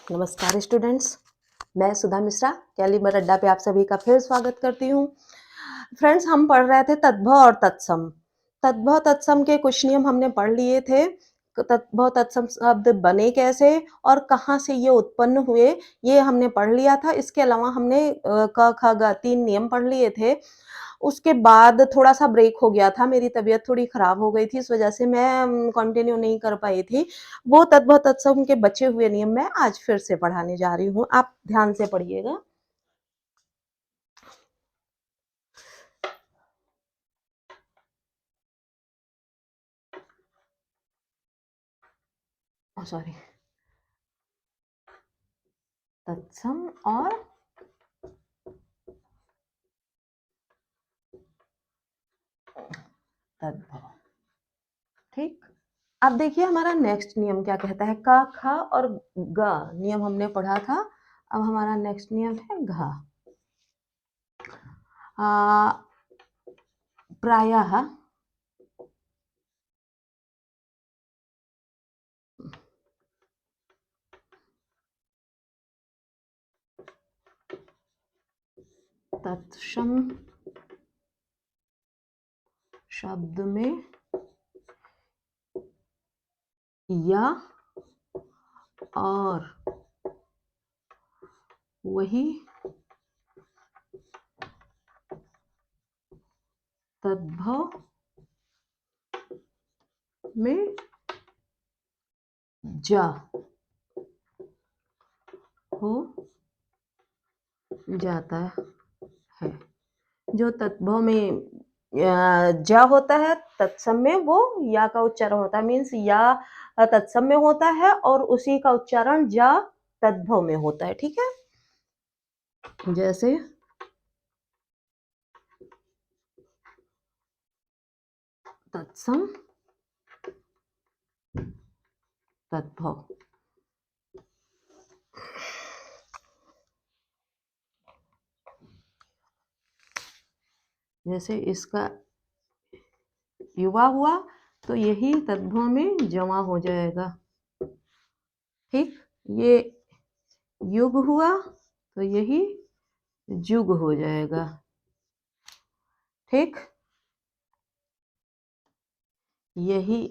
नमस्कार स्टूडेंट्स, मैं सुधा मिश्रा कैलिबर अड्डा पे आप सभी का फिर स्वागत करती हूँ। फ्रेंड्स, हम पढ़ रहे थे तद्भव और तत्सम। तद्भव तत्सम के कुछ नियम हमने पढ़ लिए थे। तद्भव तत्सम शब्द बने कैसे और कहाँ से ये उत्पन्न हुए, ये हमने पढ़ लिया था। इसके अलावा हमने क, ख, ग 3 नियम पढ़ लिए थे। उसके बाद थोड़ा-सा ब्रेक हो गया था, मेरी तबीयत थोड़ी खराब हो गई थी, इस वजह से मैं कंटिन्यू नहीं कर पाई थी। वो तद्भव तत्सम के बचे हुए नियम मैं आज फिर से पढ़ाने जा रही हूँ, आप ध्यान से पढ़िएगा। सॉरी, तत्सम और तद्भव। ठीक, अब देखिए हमारा नेक्स्ट नियम क्या कहता है। क, ख और ग नियम हमने पढ़ा था। अब हमारा नेक्स्ट नियम है घ। प्रायः तत्सम शब्द में या और वही तद्भव में जा हो जाता है। जो तद्भव में जा होता है, तत्सम में वो या का उच्चारण होता है। मीन्स या तत्सम में होता है और उसी का उच्चारण जा तद्भव में होता है। ठीक है, जैसे तत्सम तद्भव। जैसे इसका युवा हुआ तो यही तद्भव में जमा हो जाएगा। ठीक, ये युग हुआ तो यही जुग हो जाएगा। ठीक, यही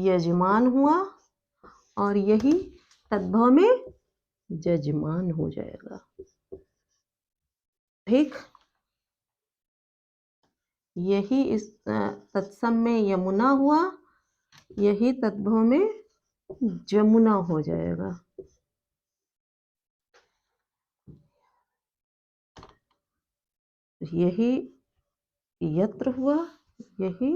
यजमान हुआ और यही तद्भव में जजमान हो जाएगा। ठीक, यही इस तत्सम में यमुना हुआ, यही तद्भव में जमुना हो जाएगा। यही यत्र हुआ, यही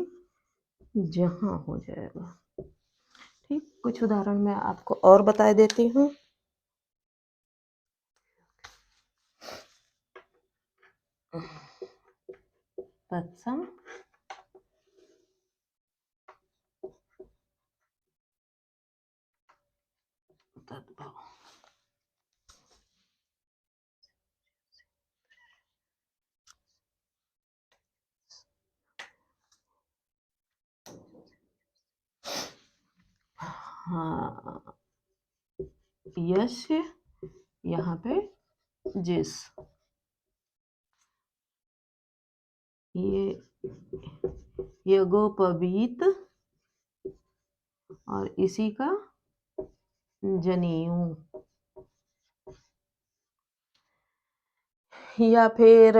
जहां हो जाएगा। ठीक, कुछ उदाहरण मैं आपको और बता देती हूँ। तत्सम तद्भव। हाँ, यश यहाँ पे जिस, ये यगोपवीत और इसी का जनेऊ, या फिर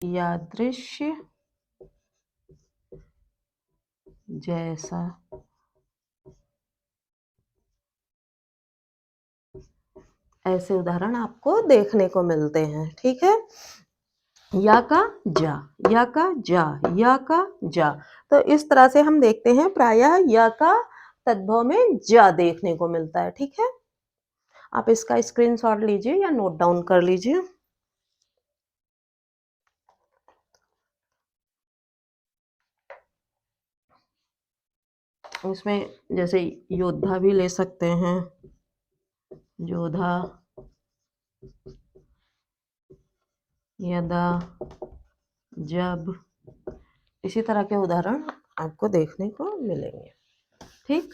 यादृश्य जैसा। ऐसे उदाहरण आपको देखने को मिलते हैं। ठीक है, या का जा, या का जा, या का जा। तो इस तरह से हम देखते हैं प्रायः या का तद्भव में जा देखने को मिलता है। ठीक है, आप इसका स्क्रीनशॉट लीजिए या नोट डाउन कर लीजिए। इसमें जैसे योद्धा भी ले सकते हैं, योद्धा, यदा, जब, इसी तरह के उदाहरण आपको देखने को मिलेंगे। ठीक,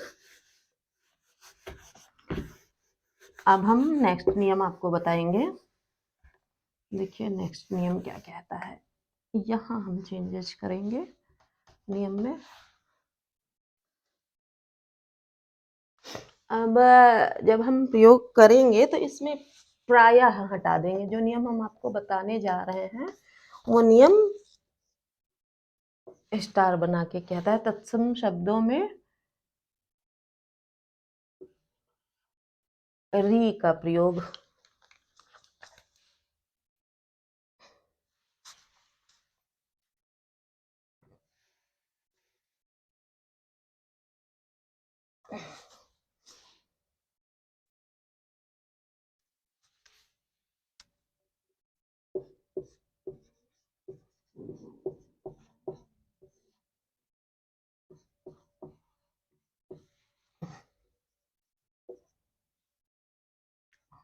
अब हम नेक्स्ट नियम आपको बताएंगे। देखिए नेक्स्ट नियम क्या कहता है, यहाँ हम चेंजेस करेंगे नियम में। अब जब हम प्रयोग करेंगे तो इसमें प्रायः हटा देंगे। जो नियम हम आपको बताने जा रहे हैं वो नियम स्टार बना के कहता है, तत्सम शब्दों में री का प्रयोग।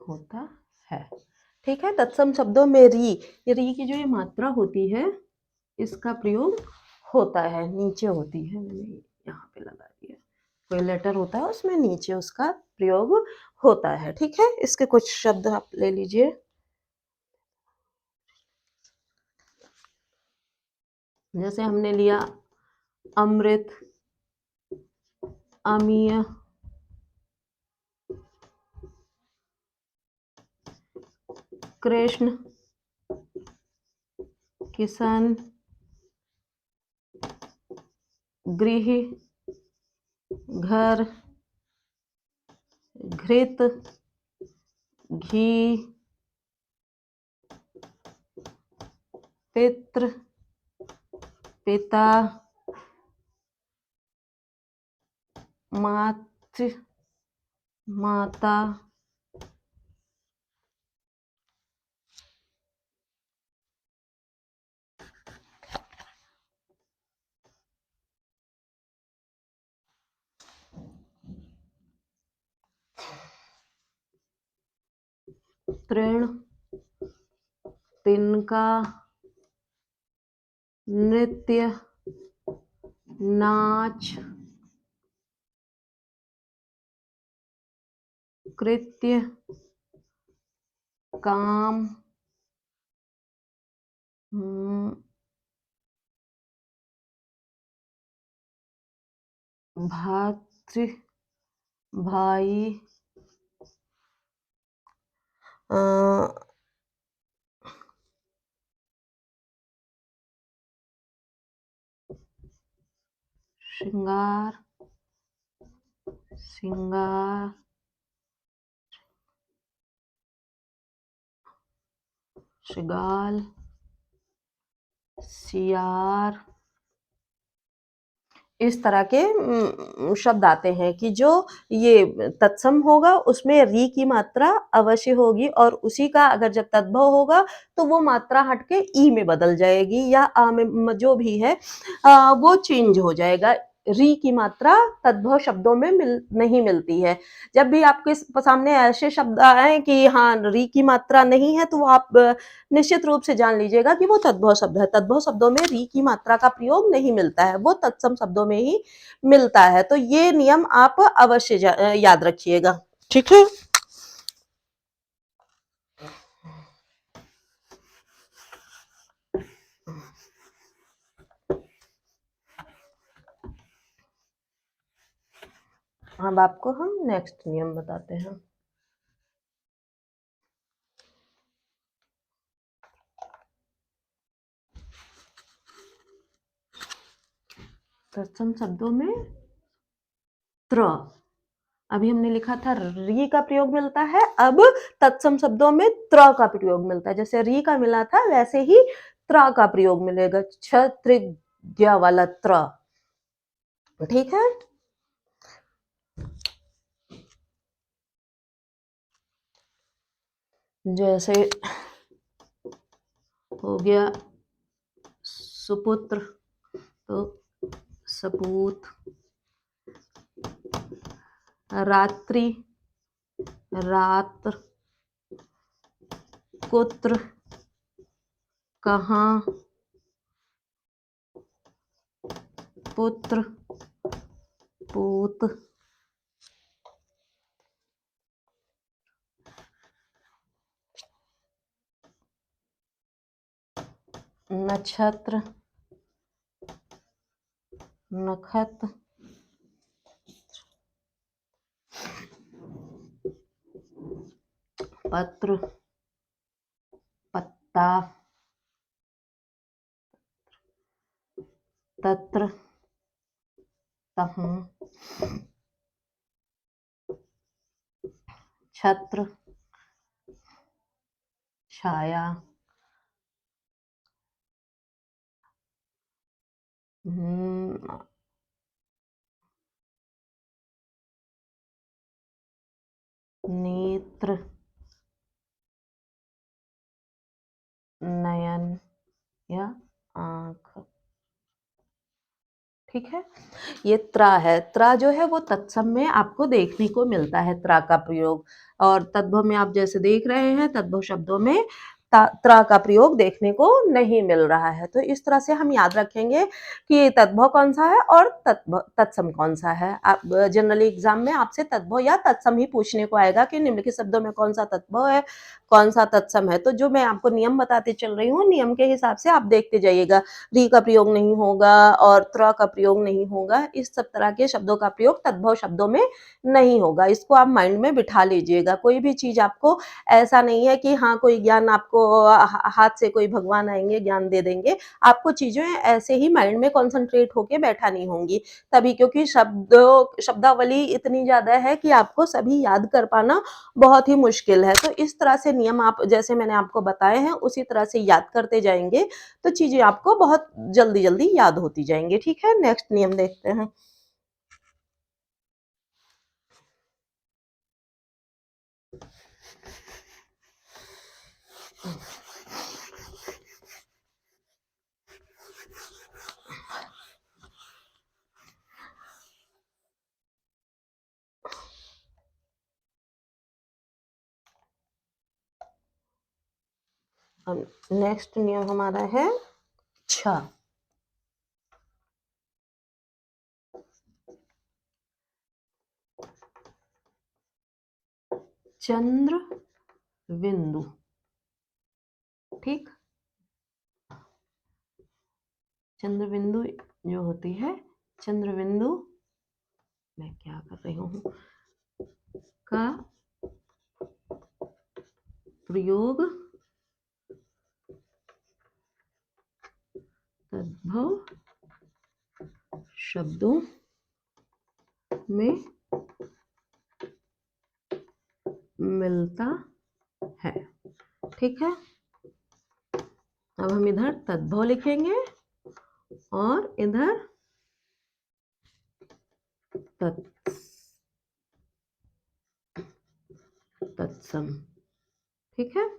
होता है। ठीक है, तत्सम शब्दों में री, ये री की जो ये मात्रा होती है इसका प्रयोग होता है, नीचे होती है, मैंने यहाँ पे लगा दिया, कोई लेटर होता है उसमें नीचे उसका प्रयोग होता है। ठीक है, इसके कुछ शब्द आप ले लीजिए। जैसे हमने लिया अमृत, अमीय, कृष्ण, किशन, गृह, घर, घृत, घी, पितृ, पिता, मातृ, माता, तृण, तिनका, नृत्य, नाच, कृत्य, काम, भातृ, भाई, श्रृंगार, श्रृंगार, श्रृगाल, सियार, इस तरह के शब्द आते हैं कि जो ये तत्सम होगा उसमें री की मात्रा अवश्य होगी और उसी का अगर जब तद्भव होगा तो वो मात्रा हटके ई में बदल जाएगी या आ में जो भी है वो चेंज हो जाएगा। री की मात्रा तद्भव शब्दों में नहीं मिलती है। जब भी आपके सामने ऐसे शब्द आए कि हाँ री की मात्रा नहीं है तो आप निश्चित रूप से जान लीजिएगा कि वो तद्भव शब्द है। तद्भव शब्दों में री की मात्रा का प्रयोग नहीं मिलता है, वो तत्सम शब्दों में ही मिलता है। तो ये नियम आप अवश्य याद रखिएगा। ठीक है, अब आपको हम नेक्स्ट नियम बताते हैं। तत्सम शब्दों में त्र, अभी हमने लिखा था री का प्रयोग मिलता है, अब तत्सम शब्दों में त्र का प्रयोग मिलता है। जैसे री का मिला था वैसे ही त्र का प्रयोग मिलेगा, क्षत्रिय वाला त्र। ठीक है, जैसे हो गया सुपुत्र तो सपूत, रात्रि, रात्र, कुत्र, कहाँ, पुत्र, पूत, नक्षत्र, नखत, पत्र, पत्ता, तत्र, तह, छत्र, छाया, नेत्र, नयन या आंख। ठीक है, ये त्रा है। त्रा जो है वो तत्सम में आपको देखने को मिलता है, त्रा का प्रयोग। और तद्भव में आप जैसे देख रहे हैं, तद्भव शब्दों में त्रा का प्रयोग देखने को नहीं मिल रहा है। तो इस तरह से हम याद रखेंगे कि तद्भव कौन सा है और तत्सम कौन सा है। आप जनरली एग्जाम में आपसे तद्भव या तत्सम ही पूछने को आएगा कि निम्नलिखित शब्दों में कौन सा तद्भव है, कौन सा तत्सम है। तो जो मैं आपको नियम बताते चल रही हूँ, नियम के हिसाब से आप देखते जाइएगा। री का प्रयोग नहीं होगा और त्र का प्रयोग नहीं होगा, इस सब तरह के शब्दों का प्रयोग तद्भव शब्दों में नहीं होगा। इसको आप माइंड में बिठा लीजिएगा। कोई भी चीज आपको ऐसा नहीं है कि हाँ कोई ज्ञान आपको हाथ से कोई भगवान आएंगे ज्ञान दे देंगे। आपको चीजें ऐसे ही माइंड में कॉन्सेंट्रेट होके बैठानी होंगी तभी, क्योंकि शब्दावली इतनी ज्यादा है कि आपको सभी याद कर पाना बहुत ही मुश्किल है। तो इस तरह से नियम आप जैसे मैंने आपको बताए हैं उसी तरह से याद करते जाएंगे तो चीजें आपको बहुत जल्दी जल्दी याद होती जाएंगी। ठीक है, नेक्स्ट नियम देखते हैं। नेक्स्ट नियम हमारा है छ। चंद्र बिंदु। ठीक, चंद्र बिंदु जो होती है, चंद्र बिंदु मैं क्या कर रही हूँ का प्रयोग तद्भव शब्दों में मिलता है। ठीक है, अब हम इधर तद्भव लिखेंगे और इधर तत्सम। ठीक है,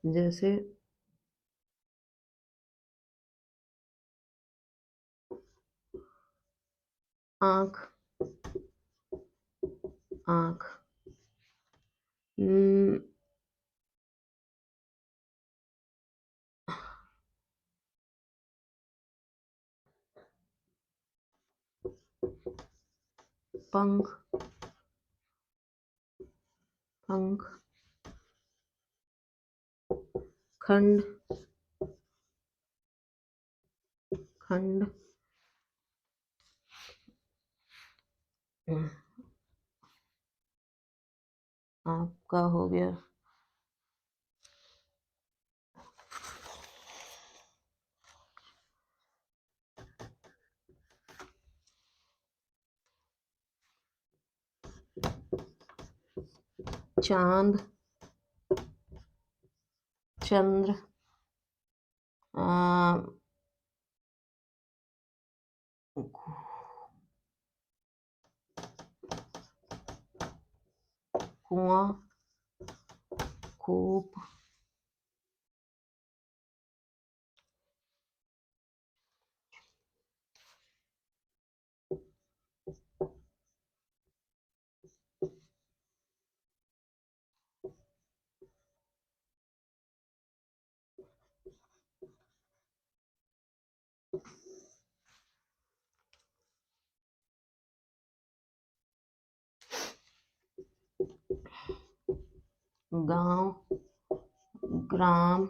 जैसे आंख, आंख, पंख, पंख, खंड, खंड, आपका हो गया चांद, चंद्र, कुआं, कूप, गांव, ग्राम,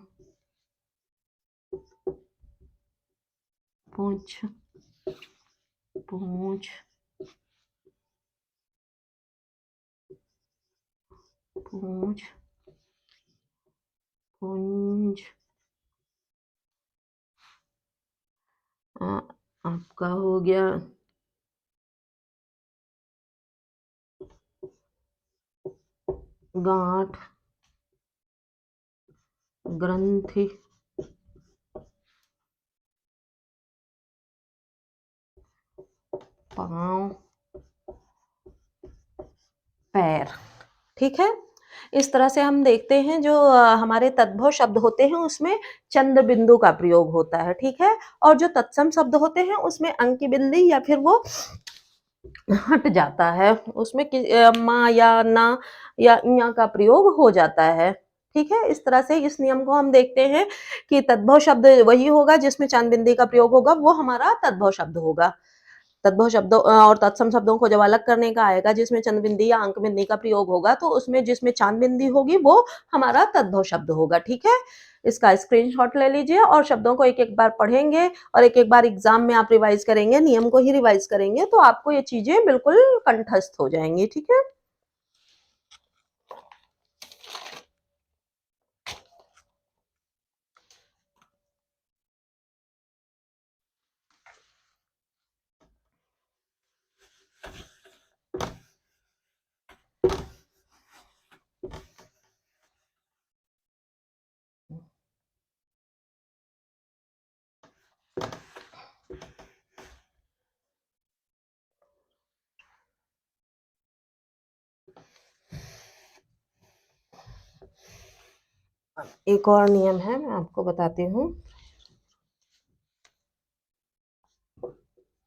पूछ, पूछ, पूछ, पूंछ, आपका हो गया गांठ, ग्रंथि, पांव, पैर। ठीक है, इस तरह से हम देखते हैं जो हमारे तद्भव शब्द होते हैं उसमें चंद्र बिंदु का प्रयोग होता है। ठीक है, और जो तत्सम शब्द होते हैं उसमें अंक की बिंदी या फिर वो हट जाता है, उसमें माँ या ना या ञ का प्रयोग हो जाता है। ठीक है, इस तरह से इस नियम को हम देखते हैं कि तद्भव शब्द वही होगा जिसमें चंद बिंदी का प्रयोग होगा, वो हमारा तद्भव शब्द होगा। तद्भव शब्दों और तत्सम शब्दों को जब अलग करने का आएगा जिसमें चंद बिंदी या अंक बिंदी का प्रयोग होगा, तो उसमें जिसमें चांद बिंदी होगी वो हमारा तद्भव शब्द होगा। ठीक है, इसका स्क्रीनशॉट ले लीजिए और शब्दों को एक एक बार पढ़ेंगे और एक एक बार एग्जाम में आप रिवाइज करेंगे, नियम को ही रिवाइज करेंगे तो आपको ये चीजें बिल्कुल कंठस्थ हो जाएंगी। ठीक है, एक और नियम है, मैं आपको बताती हूँ।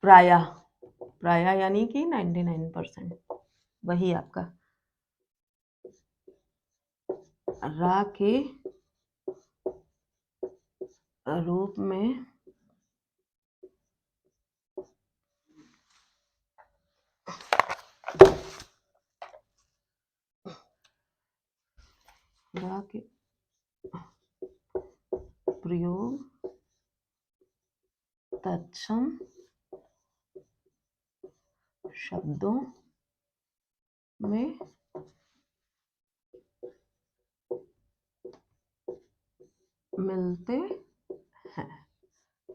प्रायः, प्रायः यानी कि 99%, वही आपका रा के रूप में रा के प्रयोग तत्सम शब्दों में मिलते हैं।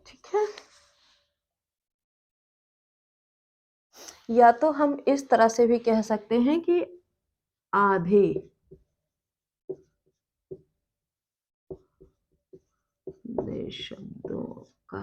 ठीक है, या तो हम इस तरह से भी कह सकते हैं कि आधे शब्दों का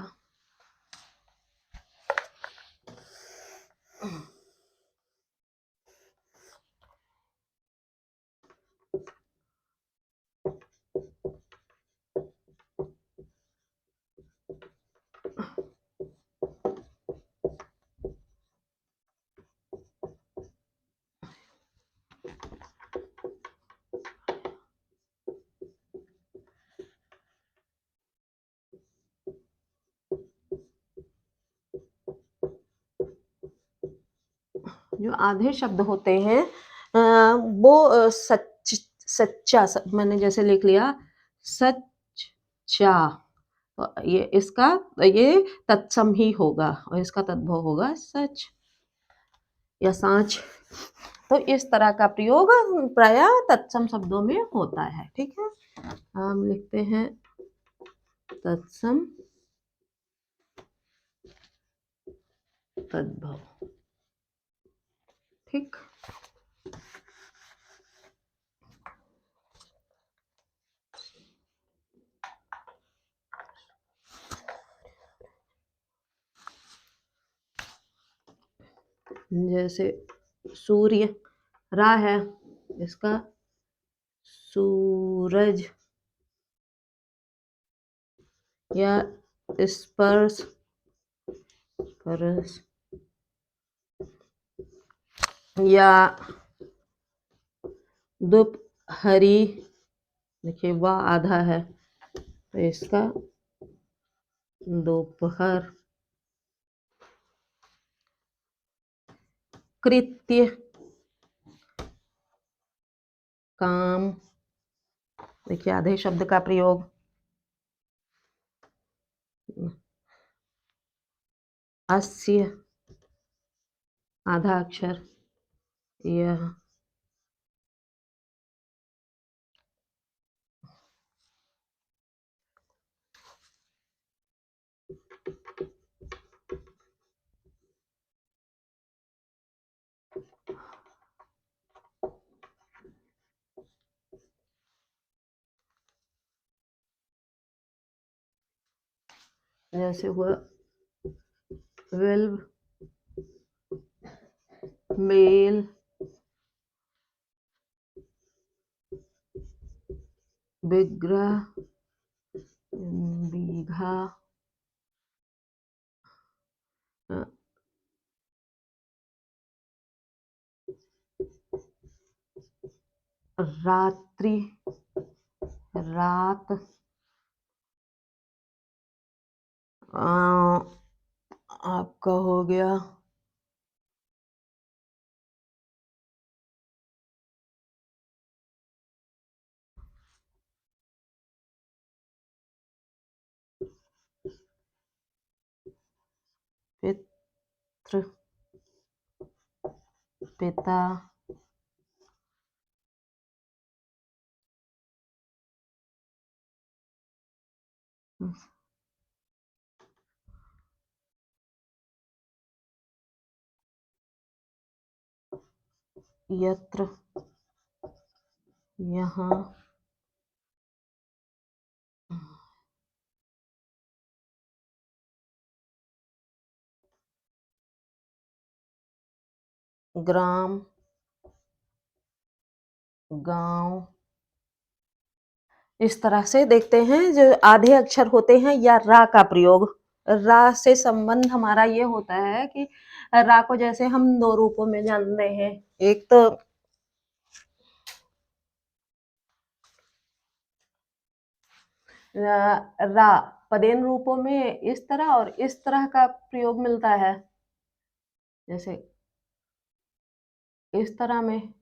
जो आधे शब्द होते हैं वो सच्चा, मैंने जैसे लिख लिया सच्चा, तो ये इसका ये तत्सम ही होगा और इसका तद्भव होगा सच या सांच। तो इस तरह का प्रयोग प्रायः तत्सम शब्दों में होता है। ठीक है, हम लिखते हैं तत्सम तद्भव। ठीक, जैसे सूर्य रा है, इसका सूरज या स्पर्श, परस या दोपहरी, देखिए वाह आधा है तो इसका दोपहर, कृत्य काम, देखिए आधे शब्द का प्रयोग, अस्य, आधा अक्षर, यह, जैसे हुआ विल्व, मेल, विग्रह, बीघा, रात्रि, रात, आपका हो गया पितृ, पिता, यत्र, यहाँ, ग्राम, गांव। इस तरह से देखते हैं जो आधे अक्षर होते हैं या रा का प्रयोग, रा से संबंध हमारा ये होता है कि रा को जैसे हम दो रूपों में जानते हैं, एक तो रा पदेन रूपों में इस तरह और इस तरह का प्रयोग मिलता है, जैसे इस तरह में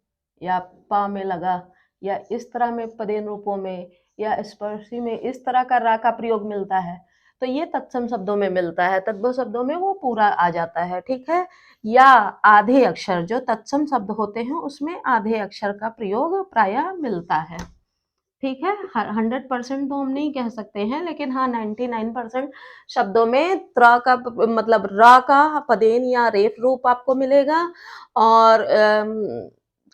या पा में लगा, या इस तरह में पदेन रूपों में या स्पर्शी में इस तरह का रा का प्रयोग मिलता है। तो ये तत्सम शब्दों में मिलता है, तद्भव शब्दों में वो पूरा आ जाता है, ठीक है। या आधे अक्षर जो तत्सम शब्द होते हैं उसमें आधे अक्षर का प्रयोग प्रायः मिलता है, ठीक है। 100% तो हम नहीं कह सकते हैं, लेकिन हाँ 99% शब्दों में त्र का मतलब रा का पदेन या रेफ रूप आपको मिलेगा, और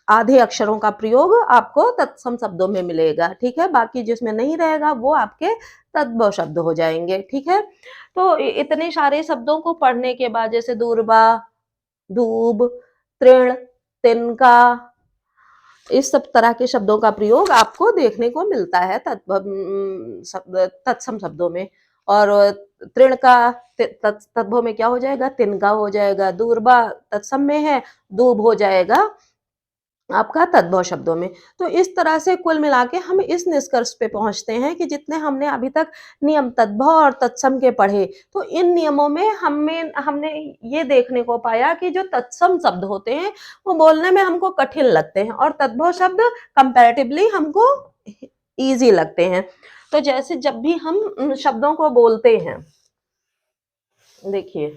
आधे अक्षरों का प्रयोग आपको तत्सम शब्दों में मिलेगा, ठीक है। बाकी जिसमें नहीं रहेगा वो आपके तद्भव शब्द हो जाएंगे, ठीक है। तो इतने सारे शब्दों को पढ़ने के बाद, जैसे दूरबा, धूब, तृण, तिनका, इस सब तरह के शब्दों का प्रयोग आपको देखने को मिलता है तत्सम शब्दों में। और तृण का तद्भव में क्या हो जाएगा, तिनका हो जाएगा। दूरबा तत्सम में है, दूब हो जाएगा आपका तद्भव शब्दों में। तो इस तरह से कुल मिला के हम इस निष्कर्ष पे पहुंचते हैं कि जितने हमने अभी तक नियम तद्भव और तत्सम के पढ़े, तो इन नियमों में हमने ये देखने को पाया कि जो तत्सम शब्द होते हैं वो बोलने में हमको कठिन लगते हैं, और तद्भव शब्द कंपैरेटिवली हमको इजी लगते हैं। तो जैसे जब भी हम शब्दों को बोलते हैं, देखिए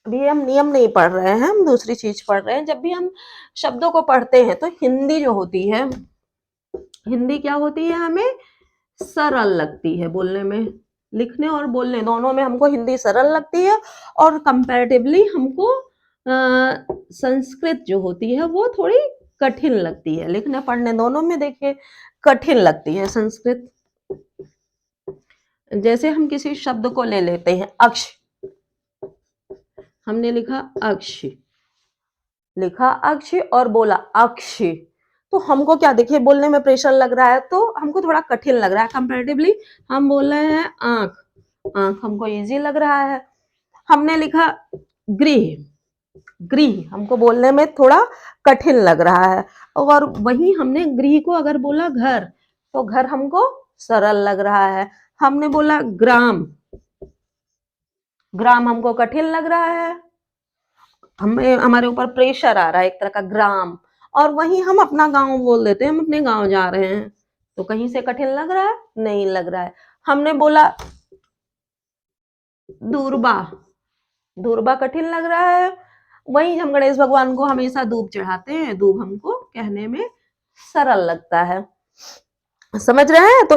अभी हम नियम नहीं पढ़ रहे हैं, हम दूसरी चीज पढ़ रहे हैं। जब भी हम शब्दों को पढ़ते हैं तो हिंदी जो होती है, हिंदी क्या होती है, हमें सरल लगती है बोलने में, लिखने और बोलने दोनों में हमको हिंदी सरल लगती है। और कंपैरेटिवली हमको संस्कृत जो होती है वो थोड़ी कठिन लगती है, लिखने पढ़ने दोनों में देखिए कठिन लगती है संस्कृत। जैसे हम किसी शब्द को ले लेते हैं, अक्ष, हमने लिखा अक्ष, लिखा अक्ष और बोला अक्ष, तो हमको क्या देखिए बोलने में प्रेशर लग रहा है, तो हमको थोड़ा कठिन लग रहा है। कंपैरेटिवली हम बोल रहे हैं आंख, आंख हमको इजी लग रहा है। हमने लिखा गृह, गृह हमको बोलने में थोड़ा कठिन लग रहा है। और वहीं हमने गृह को अगर बोला घर, तो घर हमको सरल लग रहा है। हमने बोला ग्राम, ग्राम हमको कठिन लग रहा है, हमें हमारे ऊपर प्रेशर आ रहा है एक तरह का, ग्राम। और वहीं हम अपना गांव बोल देते हैं, हम अपने गांव जा रहे हैं, तो कहीं से कठिन लग रहा है? नहीं लग रहा है। हमने बोला दूर्बा, दूर्बा कठिन लग रहा है। वहीं हम गणेश भगवान को हमेशा दूब चढ़ाते हैं, दूब हमको कहने में सरल लगता है। समझ रहे हैं? तो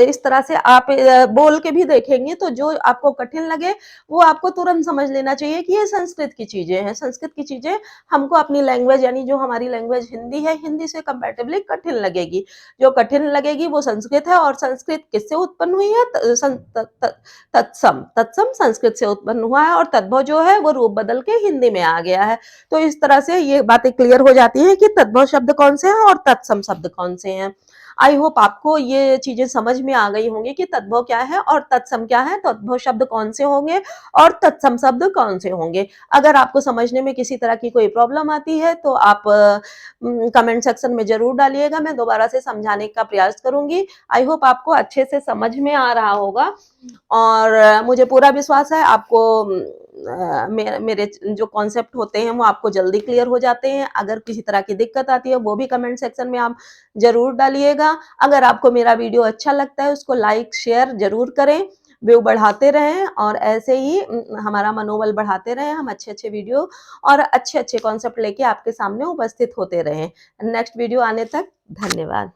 इस तरह से आप बोल के भी देखेंगे तो जो आपको कठिन लगे वो आपको तुरंत समझ लेना चाहिए कि ये संस्कृत की चीजें हैं। संस्कृत की चीजें हमको अपनी लैंग्वेज यानी जो हमारी लैंग्वेज हिंदी है, हिंदी से कंपैरेटिवली कठिन लगेगी। जो कठिन लगेगी वो संस्कृत है, और संस्कृत किससे उत्पन्न हुई है? तत्सम, तत्सम संस्कृत से उत्पन्न हुआ है, और तद्भव जो है वो रूप बदल के हिंदी में आ गया है। तो इस तरह से ये बातें क्लियर हो जाती हैं कि तद्भव शब्द कौन से हैं और तत्सम शब्द कौन से हैं। आई होप आपको ये चीजें समझ में आ गई होंगी कि तद्भव क्या है और तत्सम क्या है, तद्भव शब्द कौन से होंगे और तत्सम शब्द कौन से होंगे। अगर आपको समझने में किसी तरह की कोई प्रॉब्लम आती है तो आप कमेंट सेक्शन में जरूर डालिएगा, मैं दोबारा से समझाने का प्रयास करूंगी। आई होप आपको अच्छे से समझ में आ रहा होगा, और मुझे पूरा विश्वास है आपको मेरे जो कॉन्सेप्ट होते हैं वो आपको जल्दी क्लियर हो जाते हैं। अगर किसी तरह की दिक्कत आती है वो भी कमेंट सेक्शन में आप जरूर डालिएगा। अगर आपको मेरा वीडियो अच्छा लगता है उसको लाइक शेयर जरूर करें, व्यू बढ़ाते रहें, और ऐसे ही हमारा मनोबल बढ़ाते रहें। हम अच्छे वीडियो और अच्छे कॉन्सेप्ट लेके आपके सामने उपस्थित होते रहें। नेक्स्ट वीडियो आने तक धन्यवाद।